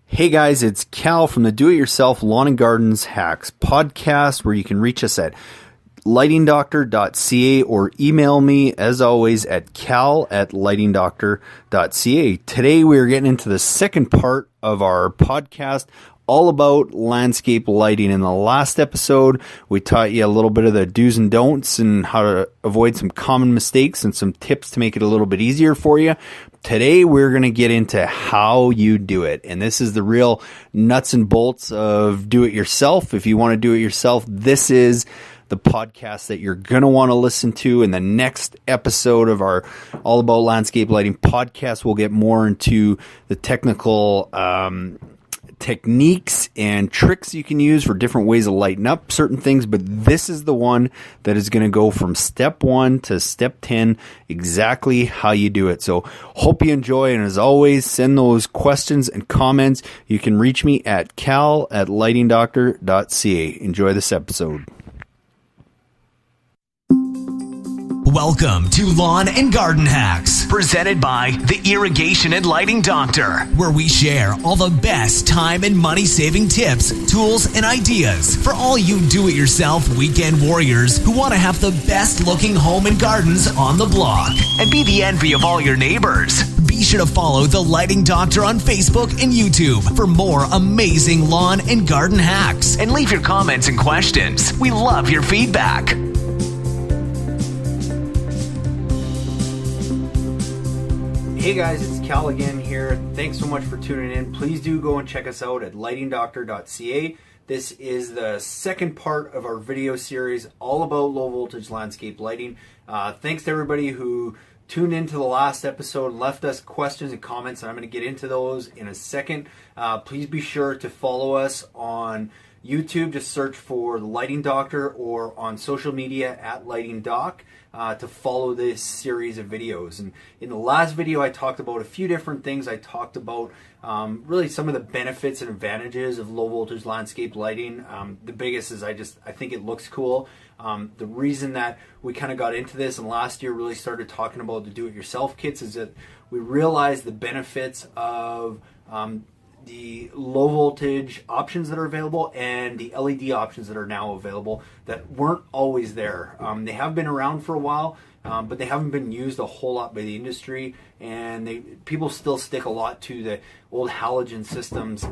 Hey guys, it's Cal from the Do-It-Yourself Lawn and Gardens Hacks podcast, where you can reach us at lightingdoctor.ca or email me, as always, at cal@lightingdoctor.ca. Today we are getting into the second part of our podcast, all about landscape lighting. In the last episode, we taught you a little bit of the do's and don'ts and how to avoid some common mistakes and some tips to make it a little bit easier for you. Today, we're going to get into how you do it. And this is the real nuts and bolts of do it yourself. If you want to do it yourself, this is the podcast that you're going to want to listen to. In the next episode of our All About Landscape Lighting podcast, we'll get more into the technical techniques and tricks you can use for different ways of lighting up certain things, but this is the one that is going to go from step 1 to step 10, exactly how you do it. So hope you enjoy, and as always, send those questions and comments. You can reach me at cal@lightingdoctor.ca. Enjoy this episode. Welcome to Lawn and Garden Hacks, presented by the Irrigation and Lighting Doctor, where we share all the best time and money-saving tips, tools, and ideas for all you do-it-yourself weekend warriors who want to have the best-looking home and gardens on the block and be the envy of all your neighbors. Be sure to follow the Lighting Doctor on Facebook and YouTube for more amazing lawn and garden hacks. And leave your comments and questions. We love your feedback. Hey guys, it's Cal again here. Thanks so much for tuning in. Please do go and check us out at lightingdoctor.ca. This is the second part of our video series all about low voltage landscape lighting. Thanks to everybody who tuned into the last episode, left us questions and comments, and I'm going to get into those in a second. Please be sure to follow us on YouTube. Just search for the Lighting Doctor, or on social media at Lighting Doc, to follow this series of videos. And in the last video, I talked about a few different things. I talked about really some of the benefits and advantages of low voltage landscape lighting. The biggest is I think it looks cool. The reason that we kind of got into this and last year really started talking about the do-it-yourself kits is that we realized the benefits of the low voltage options that are available and the LED options that are now available that weren't always there. They have been around for a while, but they haven't been used a whole lot by the industry, and people still stick a lot to the old halogen systems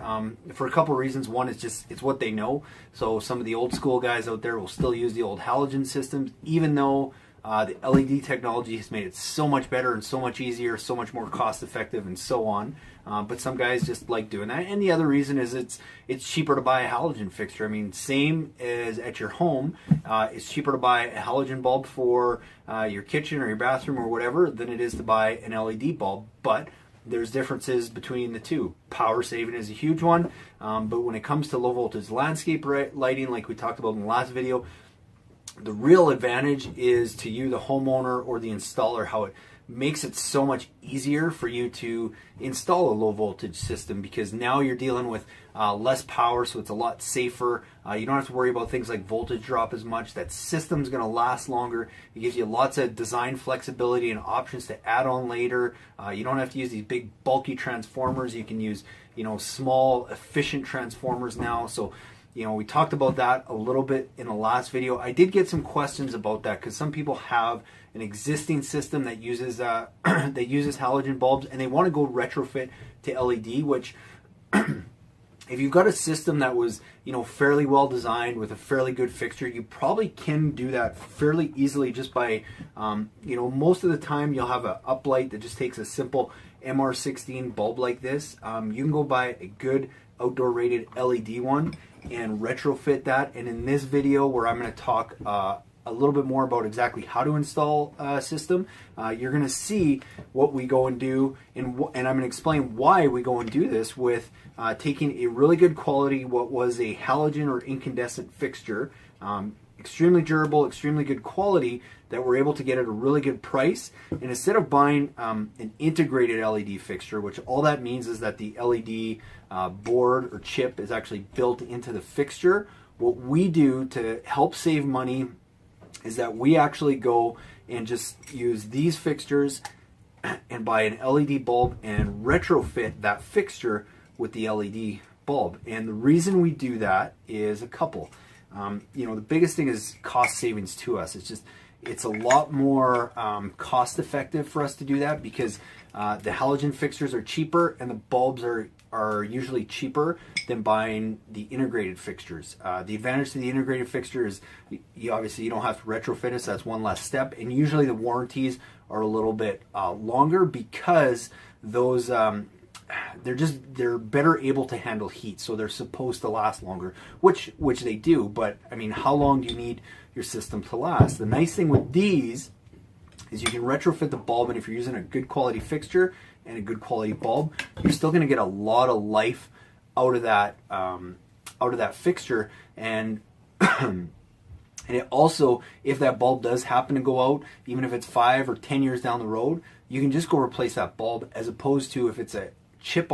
for a couple of reasons. One is just it's what they know. So some of the old school guys out there will still use the old halogen systems, even though the LED technology has made it so much better and so much easier, so much more cost effective, and so on. But some guys just like doing that. And the other reason is it's cheaper to buy a halogen fixture. I mean, same as at your home, it's cheaper to buy a halogen bulb for your kitchen or your bathroom or whatever than it is to buy an LED bulb. But there's differences between the two. Power saving is a huge one. But when it comes to low voltage landscape lighting, like we talked about in the last video, the real advantage is to you, the homeowner or the installer, how it makes it so much easier for you to install a low voltage system, because now you're dealing with less power, so it's a lot safer. You don't have to worry about things like voltage drop as much. That system's going to last longer. It gives you lots of design flexibility and options to add on later. You don't have to use these big bulky transformers. You can use small efficient transformers now. So we talked about that a little bit in the last video. I did get some questions about that because some people have an existing system that uses halogen bulbs and they want to go retrofit to LED, which if you've got a system that was fairly well designed with a fairly good fixture, you probably can do that fairly easily just by most of the time you'll have an uplight that just takes a simple MR16 bulb like this. You can go buy a good outdoor rated LED one and retrofit that. And in this video, where I'm going to talk a little bit more about exactly how to install a system, you're going to see what we go and do, and I'm going to explain why we go and do this with taking a really good quality, what was a halogen or incandescent fixture, extremely durable, extremely good quality, that we're able to get at a really good price. And instead of buying an integrated LED fixture, which all that means is that the LED board or chip is actually built into the fixture, what we do to help save money is that we actually go and just use these fixtures and buy an LED bulb and retrofit that fixture with the LED bulb. And the reason we do that is a couple. The biggest thing is cost savings to us. It's a lot more cost effective for us to do that because the halogen fixtures are cheaper and the bulbs are usually cheaper than buying the integrated fixtures. The advantage to the integrated fixture is obviously you don't have to retrofit it, so that's one less step. And usually the warranties are a little bit longer because those they're better able to handle heat, so they're supposed to last longer, which they do. But I mean, how long do you need your system to last? The nice thing with these is you can retrofit the bulb, and if you're using a good quality fixture and a good quality bulb, you're still going to get a lot of life out of that fixture. And and it also, if that bulb does happen to go out, even if it's 5 or 10 years down the road, you can just go replace that bulb, as opposed to if it's a chip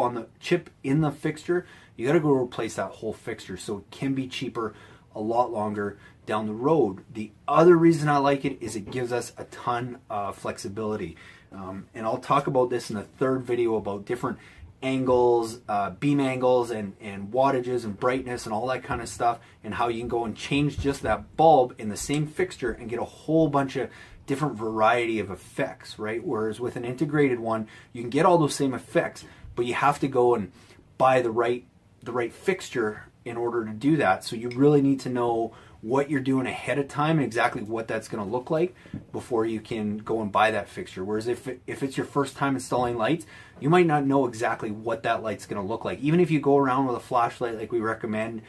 in the fixture, you got to go replace that whole fixture. So it can be cheaper a lot longer down the road. The other reason I like it is it gives us a ton of flexibility. And I'll talk about this in the third video about different angles, beam angles, and wattages and brightness and all that kind of stuff, and how you can go and change just that bulb in the same fixture and get a whole bunch of different variety of effects, right? Whereas with an integrated one, you can get all those same effects, but you have to go and buy the right fixture in order to do that. So you really need to know what you're doing ahead of time and exactly what that's going to look like before you can go and buy that fixture. Whereas if it's your first time installing lights, you might not know exactly what that light's going to look like. Even if you go around with a flashlight like we recommend,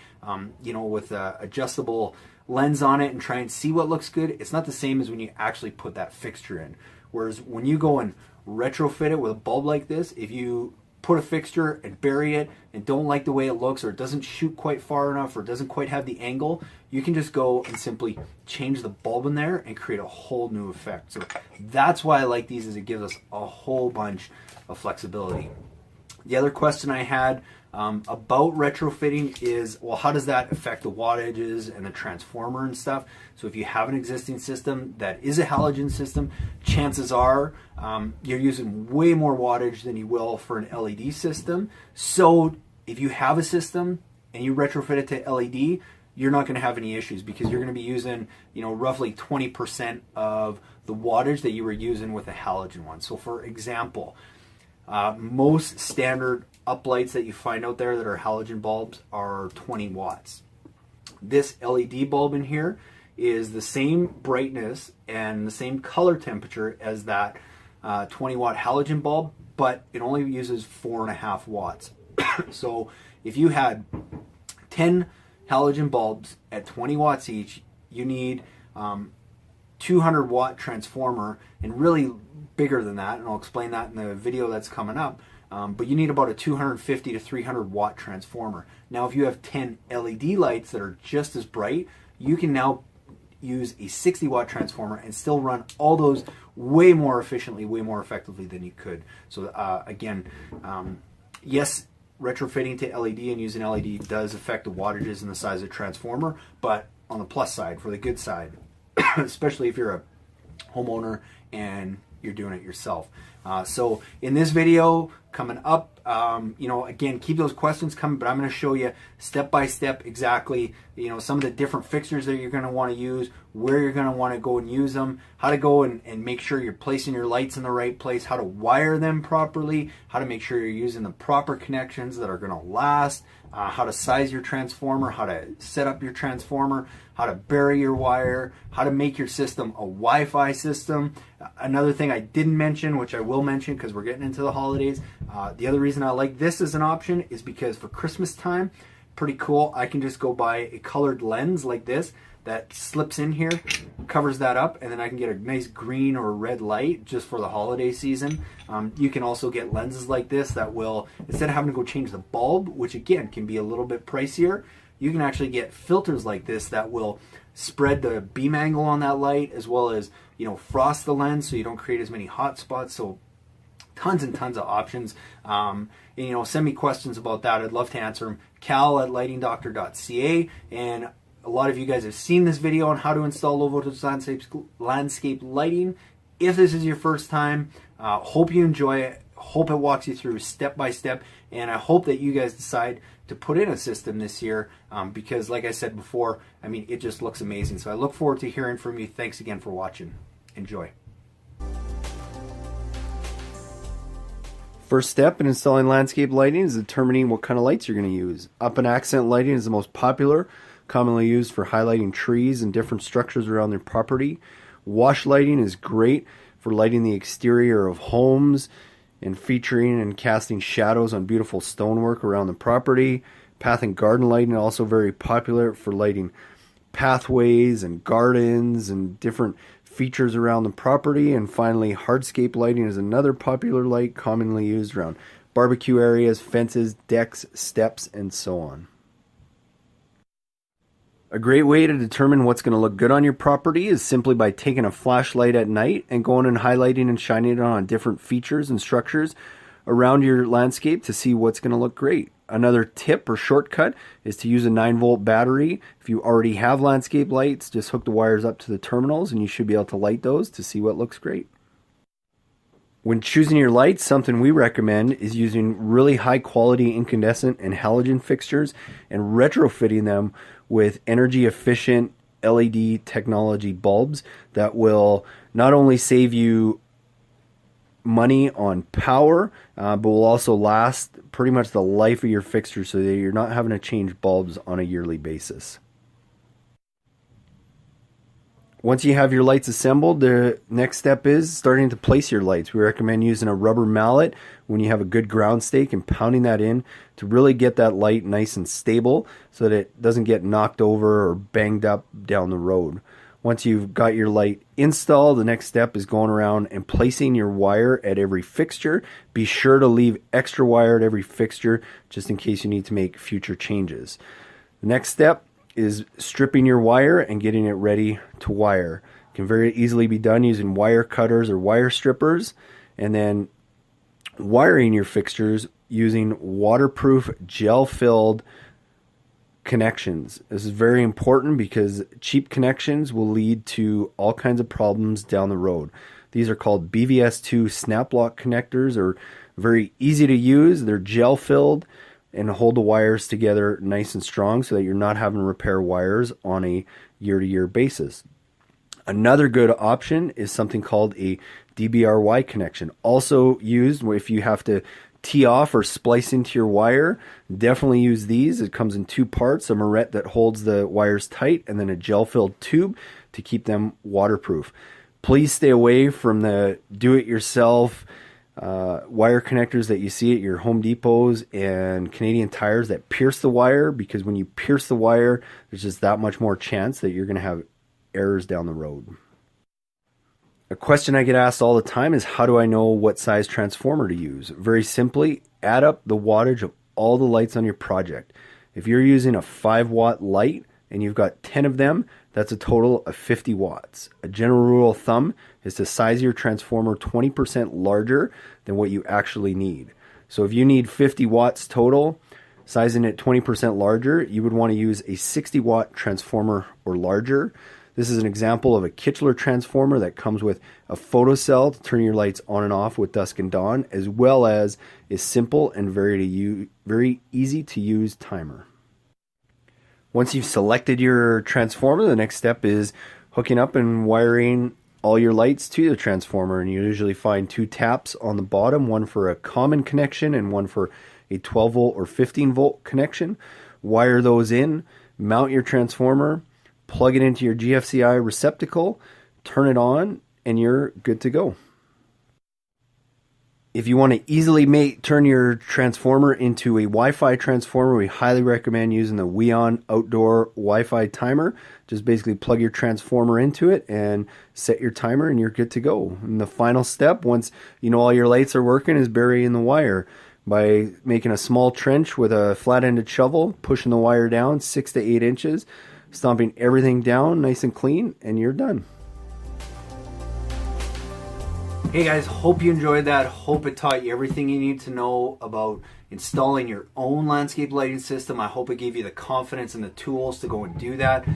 with a adjustable lens on it and try and see what looks good, it's not the same as when you actually put that fixture in. Whereas when you go and retrofit it with a bulb like this, if you put a fixture and bury it and don't like the way it looks, or it doesn't shoot quite far enough, or it doesn't quite have the angle, you can just go and simply change the bulb in there and create a whole new effect. So that's why I like these, is it gives us a whole bunch of flexibility. The other question I had about retrofitting is, well, how does that affect the wattages and the transformer and stuff? So if you have an existing system that is a halogen system, chances are you're using way more wattage than you will for an LED system. So if you have a system and you retrofit it to LED, you're not going to have any issues, because you're going to be using, roughly 20% of the wattage that you were using with a halogen one. So for example, most standard uplights that you find out there that are halogen bulbs are 20 watts. This LED bulb in here is the same brightness and the same color temperature as that 20 watt halogen bulb, but it only uses 4.5 watts. So if you had 10 halogen bulbs at 20 watts each, you need 200 watt transformer, and really bigger than that, and I'll explain that in the video that's coming up. But you need about a 250 to 300 watt transformer. Now if you have 10 LED lights that are just as bright, you can now use a 60 watt transformer and still run all those way more efficiently, way more effectively than you could. So yes, retrofitting to LED and using LED does affect the wattages and the size of the transformer, but on the plus side, for the good side, especially if you're a homeowner and you're doing it yourself. So in this video coming up, again, keep those questions coming, but I'm going to show you step by step exactly, some of the different fixtures that you're going to want to use, where you're going to want to go and use them, how to go and make sure you're placing your lights in the right place, how to wire them properly, how to make sure you're using the proper connections that are going to last, how to size your transformer, how to set up your transformer, how to bury your wire, how to make your system a Wi-Fi system. Another thing I didn't mention, which I will mention because we're getting into the holidays, the other reason I like this as an option is because for Christmas time, pretty cool, I can just go buy a colored lens like this that slips in here, covers that up, and then I can get a nice green or red light just for the holiday season. You can also get lenses like this that will, instead of having to go change the bulb, which again can be a little bit pricier, you can actually get filters like this that will spread the beam angle on that light, as well as frost the lens so you don't create as many hot spots. So tons and tons of options. Send me questions about that. I'd love to answer them. cal@lightingdoctor.ca. And a lot of you guys have seen this video on how to install low voltage landscape lighting. If this is your first time, hope you enjoy it. hope it walks you through step by step, and I hope that you guys decide to put in a system this year because, like I said before, I mean, it just looks amazing. So I look forward to hearing from you. Thanks again for watching. Enjoy. First step in installing landscape lighting is determining what kind of lights you're going to use. Up and accent lighting is the most popular, commonly used for highlighting trees and different structures around their property. Wash lighting is great for lighting the exterior of homes and featuring and casting shadows on beautiful stonework around the property. Path and garden lighting also very popular for lighting pathways and gardens and different features around the property. And finally, hardscape lighting is another popular light commonly used around barbecue areas, fences, decks, steps, and so on. A great way to determine what's going to look good on your property is simply by taking a flashlight at night and going and highlighting and shining it on different features and structures around your landscape to see what's going to look great. Another tip or shortcut is to use a 9-volt battery. If you already have landscape lights, just hook the wires up to the terminals and you should be able to light those to see what looks great. When choosing your lights, something we recommend is using really high quality incandescent and halogen fixtures and retrofitting them with energy efficient LED technology bulbs that will not only save you money on power, but will also last pretty much the life of your fixture so that you're not having to change bulbs on a yearly basis. Once you have your lights assembled, the next step is starting to place your lights. We recommend using a rubber mallet when you have a good ground stake and pounding that in to really get that light nice and stable so that it doesn't get knocked over or banged up down the road. Once you've got your light installed, the next step is going around and placing your wire at every fixture. Be sure to leave extra wire at every fixture just in case you need to make future changes. The next step is stripping your wire and getting it ready to wire. It can very easily be done using wire cutters or wire strippers, and then wiring your fixtures using waterproof gel-filled connections. This is very important because cheap connections will lead to all kinds of problems down the road. These are called BVS2 snap lock connectors. Are very easy to use. They're gel-filled and hold the wires together nice and strong so that you're not having to repair wires on a year-to-year basis. Another good option is something called a DBRY connection. Also used if you have to tee off or splice into your wire. Definitely use these. It comes in 2 parts, a moret that holds the wires tight and then a gel-filled tube to keep them waterproof. Please stay away from the do-it-yourself wire connectors that you see at your Home Depots and Canadian Tires that pierce the wire, because when you pierce the wire, there's just that much more chance that you're going to have errors down the road. A question I get asked all the time is, how do I know what size transformer to use? Very simply, add up the wattage of all the lights on your project. If you're using a 5-watt light and you've got 10 of them, that's a total of 50 watts. A general rule of thumb is to size your transformer 20% larger than what you actually need. So if you need 50 watts total, sizing it 20% larger, you would want to use a 60-watt transformer or larger. This is an example of a Kichler transformer that comes with a photocell to turn your lights on and off with dusk and dawn, as well as a simple and very easy to use timer. Once you've selected your transformer, the next step is hooking up and wiring all your lights to the transformer. And you usually find 2 taps on the bottom, one for a common connection and one for a 12-volt or 15-volt connection. Wire those in, mount your transformer, plug it into your GFCI receptacle, turn it on, and you're good to go. If you want to easily turn your transformer into a Wi-Fi transformer, we highly recommend using the Weon Outdoor Wi-Fi Timer. Just basically plug your transformer into it and set your timer and you're good to go. And the final step, once you know all your lights are working, is burying the wire by making a small trench with a flat-ended shovel, pushing the wire down 6 to 8 inches, stomping everything down nice and clean, and you're done. Hey guys, hope you enjoyed that. Hope it taught you everything you need to know about installing your own landscape lighting system. I hope it gave you the confidence and the tools to go and do that.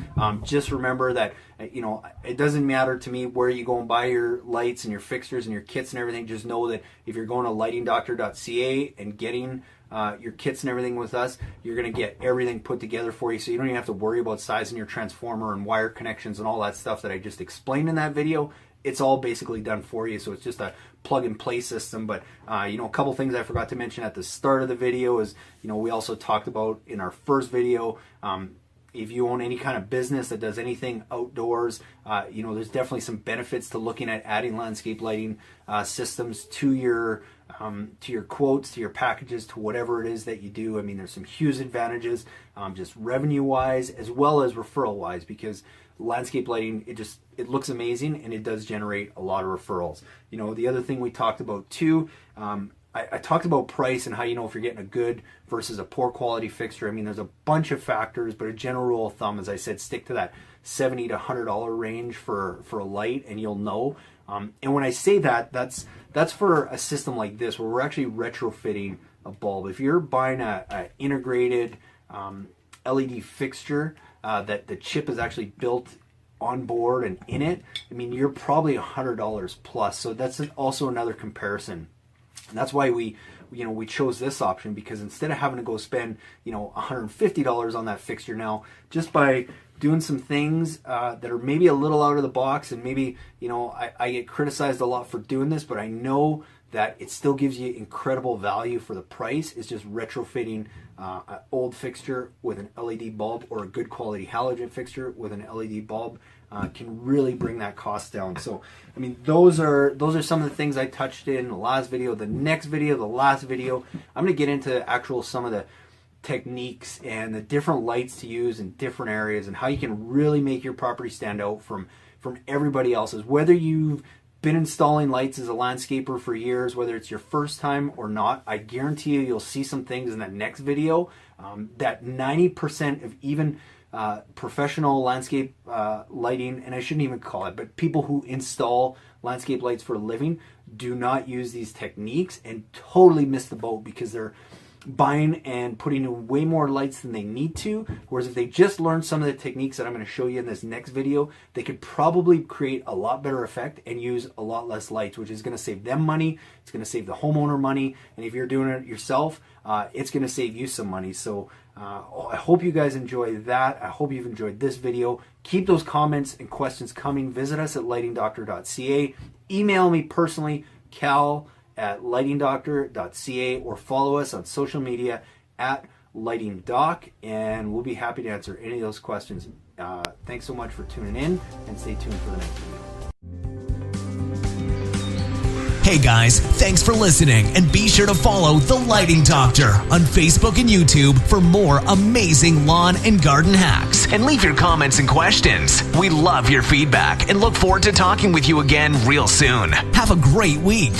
Just remember that, it doesn't matter to me where you go and buy your lights and your fixtures and your kits and everything. Just know that if you're going to lightingdoctor.ca and getting your kits and everything with us, you're going to get everything put together for you, so you don't even have to worry about sizing your transformer and wire connections and all that stuff that I just explained in that video. It's all basically done for you, so it's just a plug and play system. But a couple things I forgot to mention at the start of the video is, we also talked about in our first video, if you own any kind of business that does anything outdoors, there's definitely some benefits to looking at adding landscape lighting systems to your quotes, to your packages, to whatever it is that you do. I mean, there's some huge advantages, just revenue-wise as well as referral-wise, because landscape lighting, it looks amazing and it does generate a lot of referrals. The other thing we talked about too, I talked about price and how if you're getting a good versus a poor quality fixture. I mean, there's a bunch of factors, but a general rule of thumb, as I said, stick to that $70 to $100 range for a light, and you'll know. And when I say that, that's for a system like this where we're actually retrofitting a bulb. If you're buying a integrated LED fixture that the chip is actually built on board and in it, I mean, you're probably $100 plus. So that's also another comparison. And that's why we chose this option, because instead of having to go spend $150 on that fixture now, just by doing some things that are maybe a little out of the box, and maybe I get criticized a lot for doing this, but I know that it still gives you incredible value for the price. It's just retrofitting an old fixture with an LED bulb, or a good quality halogen fixture with an LED bulb, can really bring that cost down. So, I mean, those are some of the things I touched in the last video. The next video, the last video, I'm going to get into some of the techniques and the different lights to use in different areas, and how you can really make your property stand out from everybody else's. Whether you've been installing lights as a landscaper for years, whether it's your first time or not, I guarantee you'll see some things in that next video that 90% of even professional landscape lighting, and I shouldn't even call it, but people who install landscape lights for a living do not use these techniques and totally miss the boat, because they're buying and putting in way more lights than they need to. Whereas if they just learn some of the techniques that I'm going to show you in this next video, they could probably create a lot better effect and use a lot less lights, which is going to save them money. It's going to save the homeowner money. And if you're doing it yourself, it's going to save you some money. So I hope you guys enjoy that. I hope you've enjoyed this video. Keep those comments and questions coming. Visit us at lightingdoctor.ca. Email me personally, cal@lightingdoctor.ca, or follow us on social media at lightingdoc, and we'll be happy to answer any of those questions. Thanks so much for tuning in, and stay tuned for the next video. Hey guys, thanks for listening, and be sure to follow The Lighting Doctor on Facebook and YouTube for more amazing lawn and garden hacks. And leave your comments and questions. We love your feedback and look forward to talking with you again real soon. Have a great week.